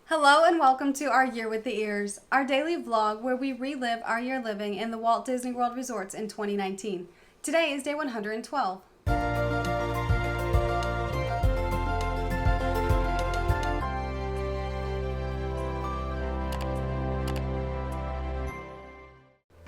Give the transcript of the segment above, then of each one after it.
Hello and welcome to our Year with the Ears, our daily vlog where we relive our year living in the Walt Disney World resorts in 2019. Today is day 112.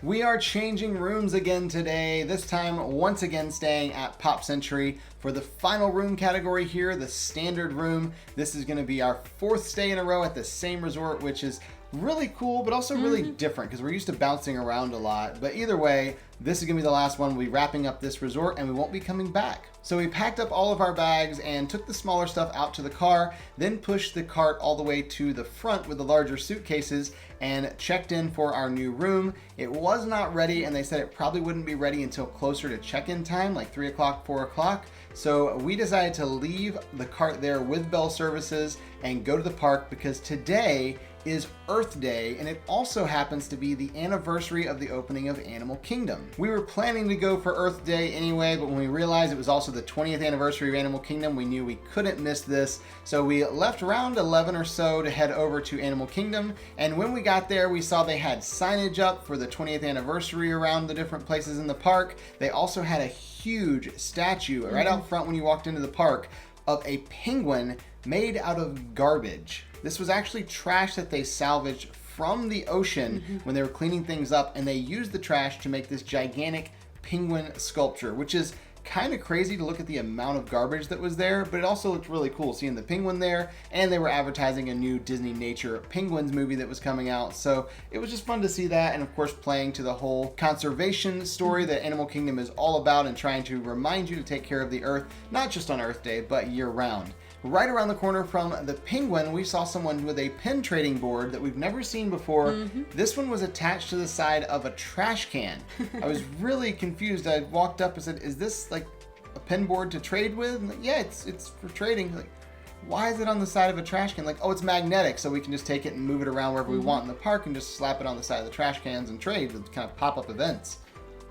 We are changing rooms again today, this time once again staying at Pop Century for the final room category here, the standard room. This is going to be our fourth stay in a row at the same resort, which is really cool, but also really different because we're used to bouncing around a lot. But either way, this is going to be the last one. We'll be wrapping up this resort and we won't be coming back. So we packed up all of our bags and took the smaller stuff out to the car, then pushed the cart all the way to the front with the larger suitcases and checked in for our new room. It was not ready and they said it probably wouldn't be ready until closer to check-in time, like 3 o'clock, 4 o'clock. So we decided to leave the cart there with bell services and go to the park because today is Earth Day, and it also happens to be the anniversary of the opening of Animal Kingdom. We were planning to go for Earth Day anyway, but when we realized it was also the 20th anniversary of Animal Kingdom, we knew we couldn't miss this. So we left around 11 or so to head over to Animal Kingdom, and when we got there, we saw they had signage up for the 20th anniversary around the different places in the park. They also had a huge statue right out front when you walked into the park of a penguin made out of garbage. This was actually trash that they salvaged from the ocean when they were cleaning things up, and they used the trash to make this gigantic penguin sculpture, which is kind of crazy to look at the amount of garbage that was there, but it also looked really cool seeing the penguin there, and they were advertising a new Disney Nature Penguins movie that was coming out, so it was just fun to see that, and of course playing to the whole conservation story that Animal Kingdom is all about and trying to remind you to take care of the earth, not just on Earth Day, but year-round. Right around the corner from the penguin, we saw someone with a pin trading board that we've never seen before. This one was attached to the side of a trash can. I was really confused. I walked up and said, "Is this like a pin board to trade with?" And like, yeah, it's for trading. Like, why is it on the side of a trash can? Like, oh, it's magnetic, so we can just take it and move it around wherever we want in the park and just slap it on the side of the trash cans and trade with kind of pop-up events.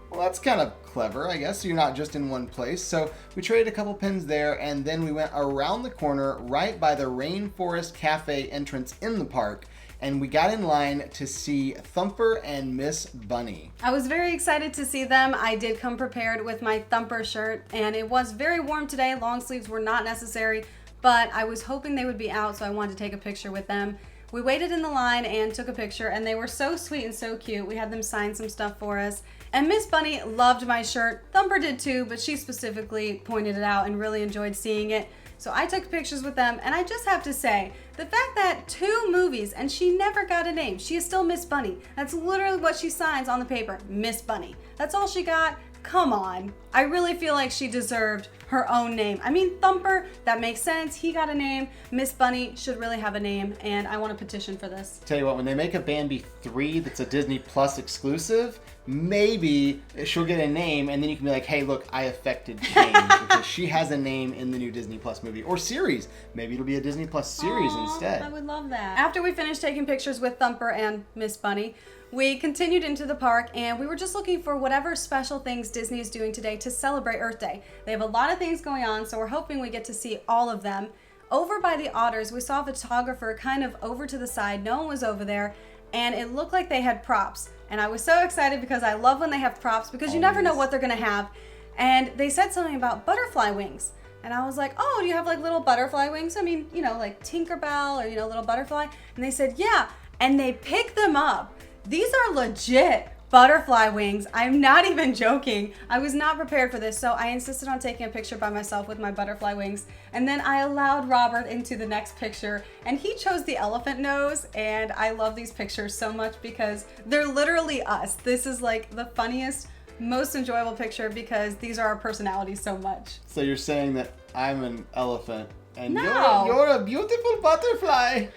Well, that's kind of clever, I guess, so you're not just in one place. So we traded a couple pins there, and then we went around the corner right by the Rainforest Cafe entrance in the park, and we got in line to see Thumper and Miss Bunny. I was very excited to see them. I did come prepared with my Thumper shirt, and it was very warm today. Long sleeves were not necessary, but I was hoping they would be out, so I wanted to take a picture with them. We waited in the line and took a picture, and they were so sweet and so cute. We had them sign some stuff for us. And Miss Bunny loved my shirt. Thumper did too, but she specifically pointed it out and really enjoyed seeing it. So I took pictures with them, and I just have to say, the fact that 2 movies and she never got a name, she is still Miss Bunny. That's literally what she signs on the paper, Miss Bunny. That's all she got. Come on. I really feel like she deserved her own name. I mean, Thumper, that makes sense. He got a name. Miss Bunny should really have a name, and I want to petition for this. Tell you what, when they make a Bambi 3 that's a Disney Plus exclusive, maybe she'll get a name, and then you can be like, hey, look, I affected change because she has a name in the new Disney Plus movie or series. Maybe it'll be a Disney Plus series instead. I would love that. After we finished taking pictures with Thumper and Miss Bunny, we continued into the park, and we were just looking for whatever special things Disney is doing today to celebrate Earth Day. They have a lot of things going on, so we're hoping we get to see all of them. Over by the otters, we saw a photographer kind of over to the side. No one was over there, and it looked like they had props. And I was so excited because I love when they have props because you never know what they're gonna have. And they said something about butterfly wings. And I was like, oh, do you have like little butterfly wings? I mean, you know, like Tinkerbell or, you know, little butterfly. And they said, yeah. And they picked them up. These are legit butterfly wings. I'm not even joking. I was not prepared for this, so I insisted on taking a picture by myself with my butterfly wings. And then I allowed Robert into the next picture, and he chose the elephant nose. And I love these pictures so much because they're literally us. This is like the funniest, most enjoyable picture because these are our personalities so much. So you're saying that I'm an elephant and No. you're a beautiful butterfly,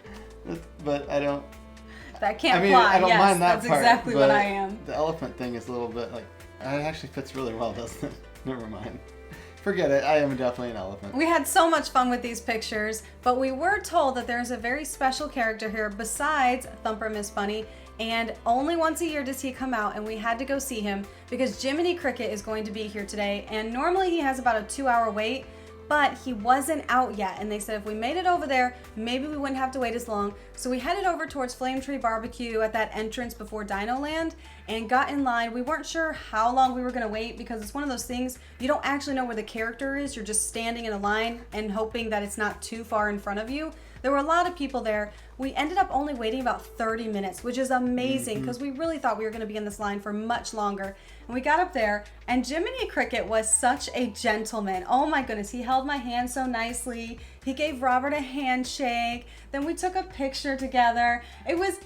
but I don't. That can't I mean, fly. I don't Yes, mind that that's part, exactly what but I am. The elephant thing is a little bit like, it actually fits really well, doesn't it? Never mind. Forget it. I am definitely an elephant. We had so much fun with these pictures, but we were told that there's a very special character here besides Thumper Miss Bunny, and only once a year does he come out, and we had to go see him because Jiminy Cricket is going to be here today, and normally he has about a 2-hour wait, but he wasn't out yet. And they said if we made it over there, maybe we wouldn't have to wait as long. So we headed over towards Flame Tree Barbecue at that entrance before Dino Land and got in line. We weren't sure how long we were gonna wait because it's one of those things, you don't actually know where the character is. You're just standing in a line and hoping that it's not too far in front of you. There were a lot of people there. We ended up only waiting about 30 minutes, which is amazing because we really thought we were going to be in this line for much longer. And we got up there, and Jiminy Cricket was such a gentleman. Oh my goodness, he held my hand so nicely. He gave Robert a handshake. Then we took a picture together.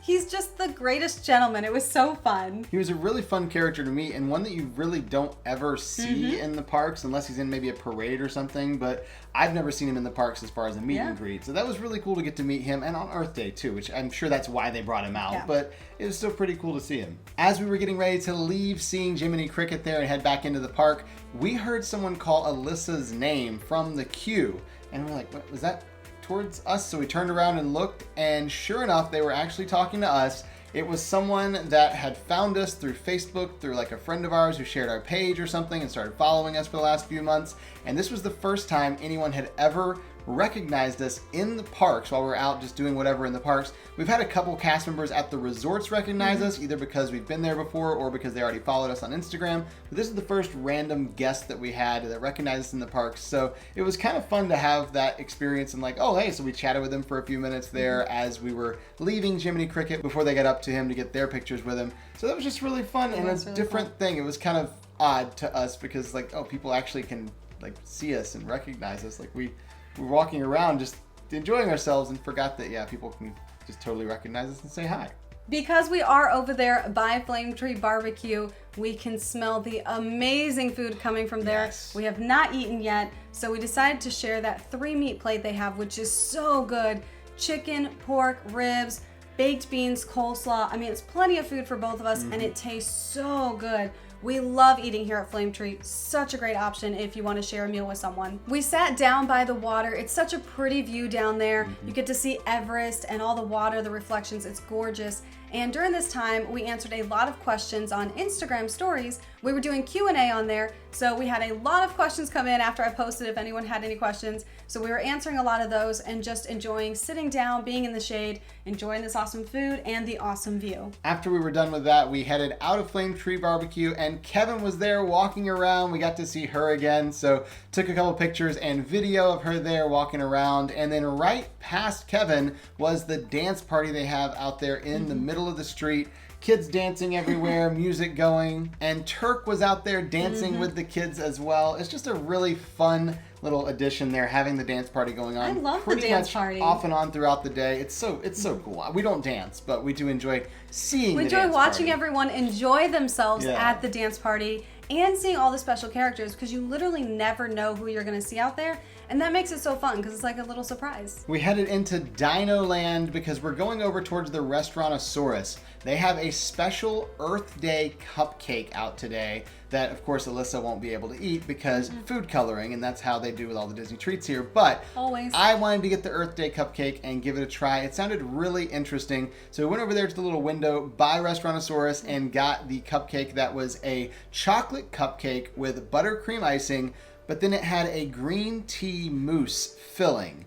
He's just the greatest gentleman. It was so fun. He was a really fun character to meet, and one that you really don't ever see in the parks unless he's in maybe a parade or something, but I've never seen him in the parks as far as a meet and greet. So that was really cool to get to meet him, and on Earth Day too, which I'm sure that's why they brought him out, but it was still pretty cool to see him. As we were getting ready to leave seeing Jiminy Cricket there and head back into the park, we heard someone call Alyssa's name from the queue, and we're like, what was that? Towards us? So we turned around and looked, and sure enough, they were actually talking to us. It was someone that had found us through Facebook, through like a friend of ours who shared our page or something and started following us for the last few months. And this was the first time anyone had ever recognized us in the parks while we're out just doing whatever in the parks. We've had a couple cast members at the resorts recognize us, either because we've been there before or because they already followed us on Instagram. But this is the first random guest that we had that recognized us in the parks. So it was kind of fun to have that experience and like, oh, hey, so we chatted with him for a few minutes there as we were leaving Jiminy Cricket before they got up to him to get their pictures with him. So that was just really fun and a really different thing. It was kind of odd to us because like, oh, people actually can like see us and recognize us. Like we were walking around just enjoying ourselves and forgot that, people can just totally recognize us and say hi. Because we are over there by Flame Tree Barbecue, we can smell the amazing food coming from there. We have not eaten yet, so we decided to share that 3-meat plate they have, which is so good. Chicken, pork, ribs, baked beans, coleslaw. I mean, it's plenty of food for both of us, and it tastes so good. We love eating here at Flame Tree. Such a great option if you want to share a meal with someone. We sat down by the water. It's such a pretty view down there. You get to see Everest and all the water, the reflections. It's gorgeous. And during this time, we answered a lot of questions on Instagram stories. We were doing Q&A on there, so we had a lot of questions come in after I posted if anyone had any questions. So we were answering a lot of those and just enjoying sitting down, being in the shade, enjoying this awesome food and the awesome view. After we were done with that, we headed out of Flame Tree Barbecue, and Kevin was there walking around. We got to see her again, so took a couple pictures and video of her there walking around. And then right past Kevin was the dance party they have out there in the middle of the street. Kids dancing everywhere, music going, and Turk was out there dancing with the kids as well. It's just a really fun little addition there, having the dance party going on. I love the dance party. Off and on throughout the day. It's so cool. We don't dance, but we do enjoy seeing. We enjoy watching everyone enjoy themselves at the dance party and seeing all the special characters, because you literally never know who you're going to see out there. And that makes it so fun because it's like a little surprise. We headed into Dino Land because we're going over towards the Restaurantosaurus. They have a special Earth Day cupcake out today that, of course, Alyssa won't be able to eat because food coloring, and that's how they do with all the Disney treats here. But always, I wanted to get the Earth Day cupcake and give it a try. It sounded really interesting. So we went over there to the little window by Restaurantosaurus and got the cupcake that was a chocolate cupcake with buttercream icing, but then it had a green tea mousse filling.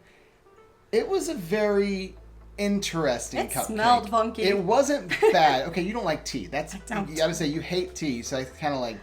It was a very interesting cupcake. It smelled funky. It wasn't bad. Okay, you don't like tea. That's you gotta say you hate tea, so I kind of like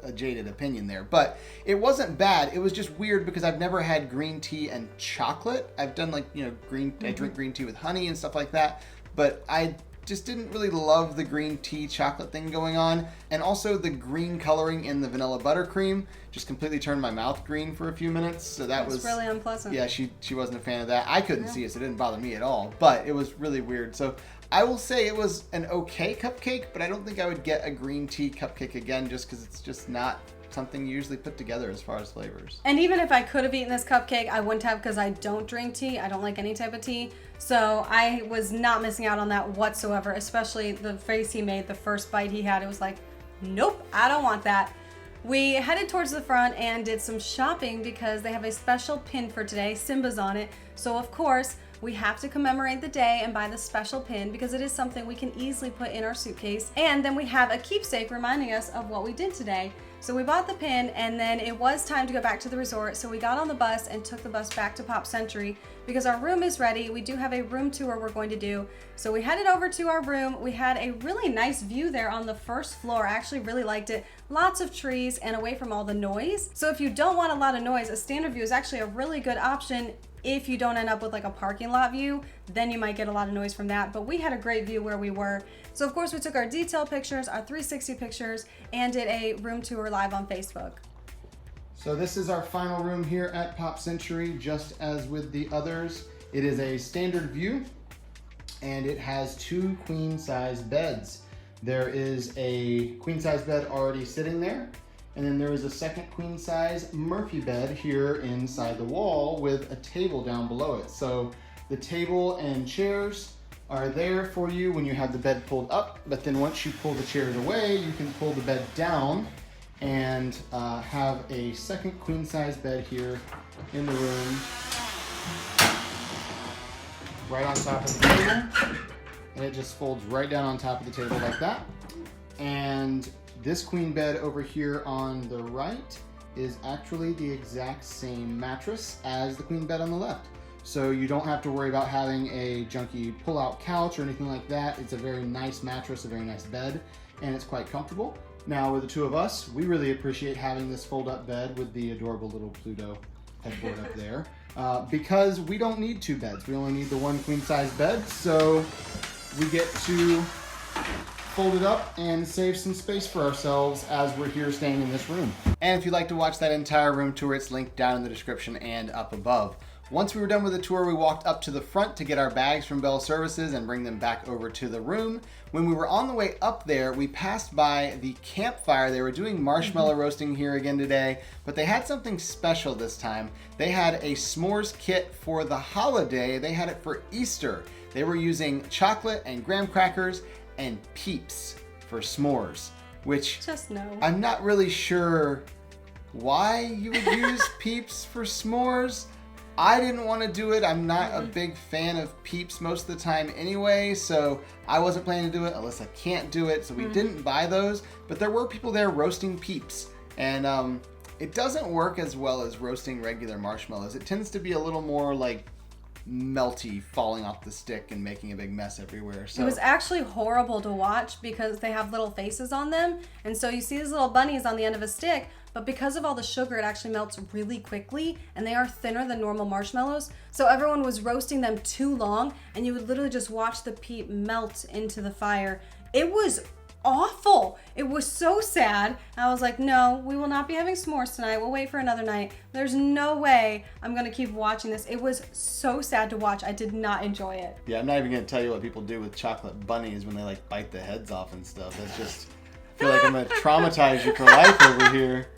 a jaded opinion there. But it wasn't bad. It was just weird because I've never had green tea and chocolate. I've done like, I drink green tea with honey and stuff like that, but I just didn't really love the green tea chocolate thing going on. And also the green coloring in the vanilla buttercream just completely turned my mouth green for a few minutes. So that was really unpleasant. Yeah, she wasn't a fan of that. I couldn't see it, so it didn't bother me at all. But it was really weird. So I will say it was an okay cupcake, but I don't think I would get a green tea cupcake again just because it's just not something you usually put together as far as flavors. And even if I could have eaten this cupcake, I wouldn't have, because I don't drink tea. I don't like any type of tea. So I was not missing out on that whatsoever, especially the face he made the first bite he had. It was like, nope, I don't want that. We headed towards the front and did some shopping because they have a special pin for today. Simba's on it. So of course, We have to commemorate the day and buy the special pin because it is something we can easily put in our suitcase. And then we have a keepsake reminding us of what we did today. So we bought the pin, and then it was time to go back to the resort. So we got on the bus and took the bus back to Pop Century because our room is ready. We do have a room tour we're going to do. So we headed over to our room. We had a really nice view there on the first floor. I actually really liked it. Lots of trees and away from all the noise. So if you don't want a lot of noise, a standard view is actually a really good option. If you don't end up with like a parking lot view, then you might get a lot of noise from that. But we had a great view where we were. So of course we took our detail pictures, our 360 pictures, and did a room tour live on Facebook. So this is our final room here at Pop Century, just as with the others. It is a standard view, and it has 2 queen size beds. There is a queen size bed already sitting there, and then there is a second queen size Murphy bed here inside the wall with a table down below it. So the table and chairs are there for you when you have the bed pulled up, but then once you pull the chairs away, you can pull the bed down and have a second queen size bed here in the room, right on top of the table, and it just folds right down on top of the table like that. And this queen bed over here on the right is actually the exact same mattress as the queen bed on the left. So you don't have to worry about having a junky pull-out couch or anything like that. It's a very nice mattress, a very nice bed, and it's quite comfortable. Now with the 2 of us, we really appreciate having this fold-up bed with the adorable little Pluto headboard up there because we don't need 2 beds. We only need the 1 queen-size bed, so we get to fold it up and save some space for ourselves as we're here staying in this room. And if you'd like to watch that entire room tour, it's linked down in the description and up above. Once we were done with the tour, we walked up to the front to get our bags from Bell Services and bring them back over to the room. When we were on the way up there, we passed by the campfire. They were doing marshmallow roasting here again today, but they had something special this time. They had a s'mores kit for the holiday. They had it for Easter. They were using chocolate and graham crackers and Peeps for s'mores, which Just no. I'm not really sure why you would use Peeps for s'mores. I didn't want to do it. I'm not a big fan of Peeps most of the time anyway, so I wasn't planning to do it. Alyssa can't do it, so we didn't buy those, but there were people there roasting Peeps, and it doesn't work as well as roasting regular marshmallows. It tends to be a little more like melty, falling off the stick and making a big mess everywhere. So it was actually horrible to watch because they have little faces on them, and so you see these little bunnies on the end of a stick, but because of all the sugar, it actually melts really quickly, and they are thinner than normal marshmallows. So everyone was roasting them too long, and you would literally just watch the Peep melt into the fire. It was awful. It was so sad. I was like, no, we will not be having s'mores tonight. We'll wait for another night. There's no way I'm going to keep watching this. It was so sad to watch. I did not enjoy it. yeah, I'm not even going to tell you what people do with chocolate bunnies when they like bite the heads off and stuff. That's just, I feel like I'm going to traumatize you for life over here.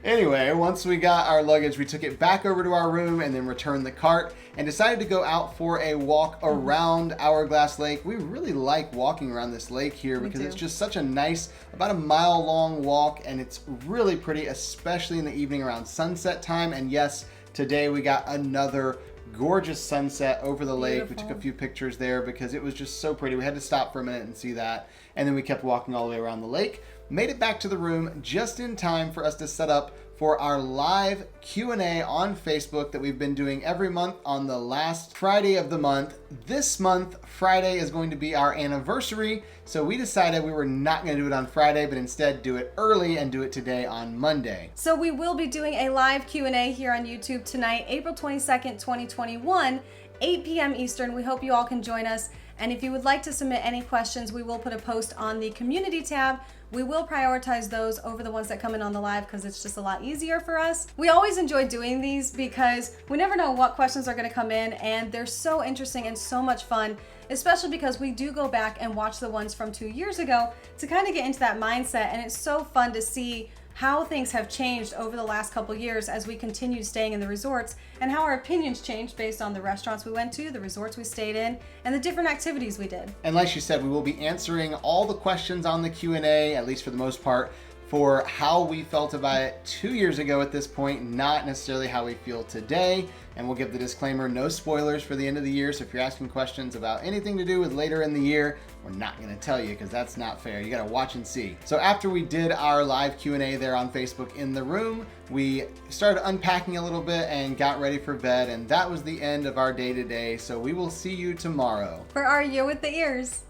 Anyway, once we got our luggage, we took it back over to our room and then returned the cart and decided to go out for a walk around Hourglass Lake. We really like walking around this lake here because it's just such a nice, about a mile long walk, and it's really pretty, especially in the evening around sunset time. And yes, today we got another gorgeous sunset over the lake. We took a few pictures there because it was just so pretty. We had to stop for a minute and see that. And then we kept walking all the way around the lake. Made it back to the room just in time for us to set up for our live Q&A on Facebook that we've been doing every month on the last Friday of the month. This month, Friday is going to be our anniversary, so we decided we were not going to do it on Friday, but instead do it early and do it today on Monday. So we will be doing a live Q&A here on YouTube tonight, April 22nd, 2021, 8 p.m. Eastern. We hope you all can join us. And if you would like to submit any questions, we will put a post on the community tab. We will prioritize those over the ones that come in on the live because it's just a lot easier for us. We always enjoy doing these because we never know what questions are going to come in, and they're so interesting and so much fun, especially because we do go back and watch the ones from 2 years ago to kind of get into that mindset, and it's so fun to see how things have changed over the last couple years as we continue staying in the resorts, and how our opinions changed based on the restaurants we went to, the resorts we stayed in, and the different activities we did. And like she said, we will be answering all the questions on the Q&A, at least for the most part, for how we felt about it 2 years ago at this point, not necessarily how we feel today. And we'll give the disclaimer, no spoilers for the end of the year. So if you're asking questions about anything to do with later in the year, we're not going to tell you because that's not fair. You got to watch and see. So after we did our live Q&A there on Facebook in the room, we started unpacking a little bit and got ready for bed. And that was the end of our day today. So we will see you tomorrow For our year with the ears.